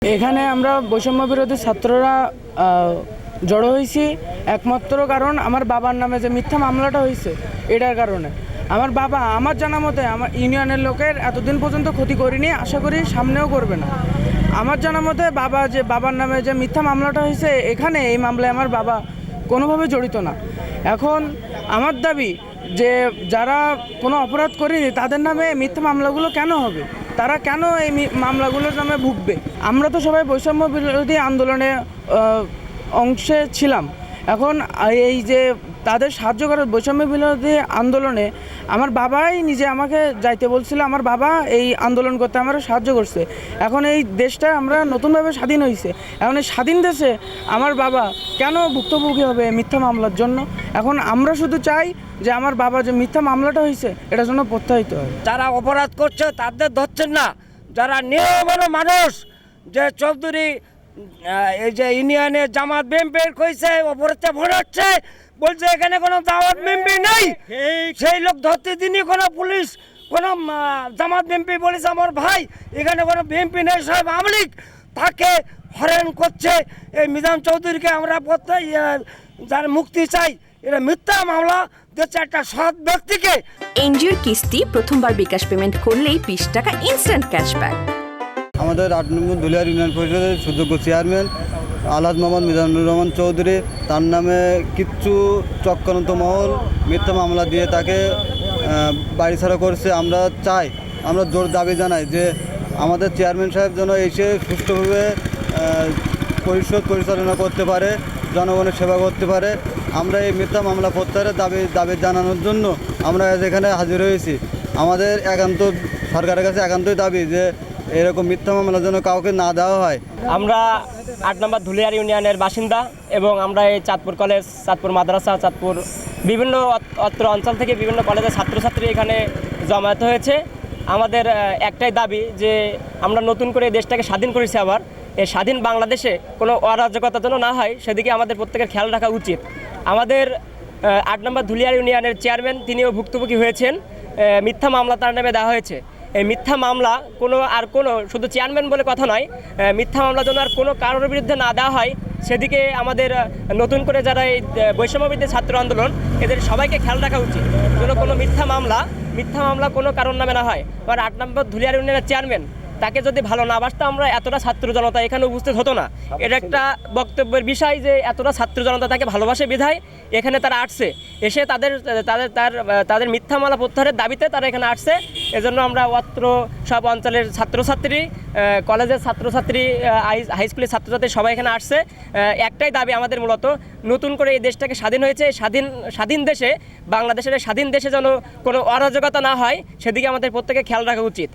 এখানে আমরা বৈষম্য বিরোধী ছাত্ররা জড়ো হয়েছি একমাত্র কারণ আমার বাবার নামে যে মিথ্যা মামলাটা হয়েছে এটার কারণে। আমার বাবা আমার জানা মতে আমার ইউনিয়নের লোকের এতদিন পর্যন্ত ক্ষতি করিনি, আশা করি সামনেও করবে না। আমার জানা মতে বাবার নামে যে মিথ্যা মামলাটা হয়েছে এখানে এই মামলায় আমার বাবা কোনোভাবে জড়িত না। এখন আমার দাবি যে যারা কোনো অপরাধ করেনি তাদের নামে মিথ্যা মামলাগুলো কেন হবে, তারা কেন এই মামলাগুলোর নামে ভুগবে? আমরা তো সবাই বৈষম্য বিরোধী আন্দোলনে অংশে ছিলাম। এখন এই যে তাদের সাহায্য করার বৈষম্য বিরোধী আন্দোলনে আমার বাবাই নিজে আমাকে যাইতে বলছিল, আমার বাবা এই আন্দোলন করতে আমার সাহায্য করছে। এখন এই দেশটা আমরা নতুনভাবে স্বাধীন হয়েছে, এখন এই স্বাধীন দেশে আমার বাবা কেন ভুক্তভোগী হবে মিথ্যা মামলার জন্য? এখন আমরা শুধু চাই যে আমার বাবা যে মিথ্যা মামলাটা হয়েছে এটার জন্য প্রত্যাহিত হয়। যারা অপরাধ করছে তাদের ধরছেন না, যারা নিয়মমান্য মানুষ যে চৌধুরী এই যে ইউনিয়নের জামাত বিএনপির কইছে অপরাধে ভরাচ্ছে, বলছে এখানে কোনো জামাত বিএনপি নেই, সেই লোক ধরতে দিনই কোনো পুলিশ কোনো জামাত বিএনপি বলেছে আমার ভাই এখানে কোনো বিএনপি নেই, সব আওয়ামী লীগ, তাকে হয়রান করছে। এই মিজান চৌধুরীকে আমরা যার মুক্তি চাই। এটা মিথ্যা মামলা দিচ্ছে একটা সৎ ব্যক্তিকে। এনজিওর কিস্তি প্রথমবার বিকাশ পেমেন্ট করলেই 20 টাকা ইনস্ট্যান্ট ক্যাশব্যাক। আমাদের 8 নম্বর ধুলিয়ার ইউনিয়ন পরিষদের সুযোগ্য চেয়ারম্যান আলহাজ মোহাম্মদ মিজানুর রহমান চৌধুরী, তার নামে কিচ্ছু চক্রান্ত মহল মিথ্যা মামলা দিয়ে তাকে বাড়ি ছাড়া করছে। আমরা জোর দাবি জানাই যে আমাদের চেয়ারম্যান সাহেব যেন এসে সুষ্ঠুভাবে পরিচালনা করতে পারে, জনগণের সেবা করতে পারে। আমরা এই মিথ্যা মামলা প্রত্যাহারের দাবি জানানোর জন্য আমরা এখানে হাজির হয়েছি। আমাদের সরকারের কাছে একান্তই দাবি যে এরকম মিথ্যা মামলা যেন কাউকে না দেওয়া হয়। আমরা 8 নম্বর ধুলিয়ার ইউনিয়নের বাসিন্দা এবং আমরা এই চাঁদপুর কলেজ, চাঁদপুর মাদ্রাসা, চাঁদপুর বিভিন্ন অত্র অঞ্চল থেকে বিভিন্ন কলেজের ছাত্রছাত্রী এখানে জমায়েত হয়েছে। আমাদের একটাই দাবি যে আমরা নতুন করে দেশটাকে স্বাধীন করেছি, আবার এই স্বাধীন বাংলাদেশে কোনো অরাজকতা যেন না হয় সেদিকে আমাদের প্রত্যেকের খেয়াল রাখা উচিত। আমাদের 8 নম্বর ধুলিয়ার ইউনিয়নের চেয়ারম্যান তিনিও ভুক্তভোগী হয়েছেন, মিথ্যা মামলা তার নামে দেওয়া হয়েছে। এই মিথ্যা মামলা কোনো শুধু চেয়ারম্যান বলে কথা নয়, মিথ্যা মামলা যেন আর কোনো কারোর বিরুদ্ধে না দেওয়া হয় সেদিকে আমাদের নতুন করে যারা এই বৈষম্যবিরোধী ছাত্র আন্দোলন এদের সবাইকে খেয়াল রাখা উচিত, যেন কোনো মিথ্যা মামলা কোনো কারণ নামে না হয়। আর 8 নম্বর ধুলিয়ার ইউনিয়নের চেয়ারম্যান, তাকে যদি ভালো না বাসতো আমরা এতটা ছাত্র জনতা এখানে উপস্থিত হতো না। এটা একটা বক্তব্যের বিষয় যে এতটা ছাত্র জনতা তাকে ভালোবাসে বিধায় এখানে তারা আসছে, এসে তাদের মিথ্যা মামলা প্রত্যাহারের দাবিতে তারা এখানে আসছে। এজন্য আমরা অত্র সব অঞ্চলের ছাত্রছাত্রী, কলেজের ছাত্রছাত্রী, হাই স্কুলের ছাত্রছাত্রী সবাই এখানে আসছে। একটাই দাবি আমাদের, মূলত নতুন করে এই দেশটাকে স্বাধীন হয়েছে, স্বাধীন দেশে, বাংলাদেশের স্বাধীন দেশে যেন কোনো অরাজকতা না হয় সেদিকে আমাদের প্রত্যেকে খেয়াল রাখা উচিত।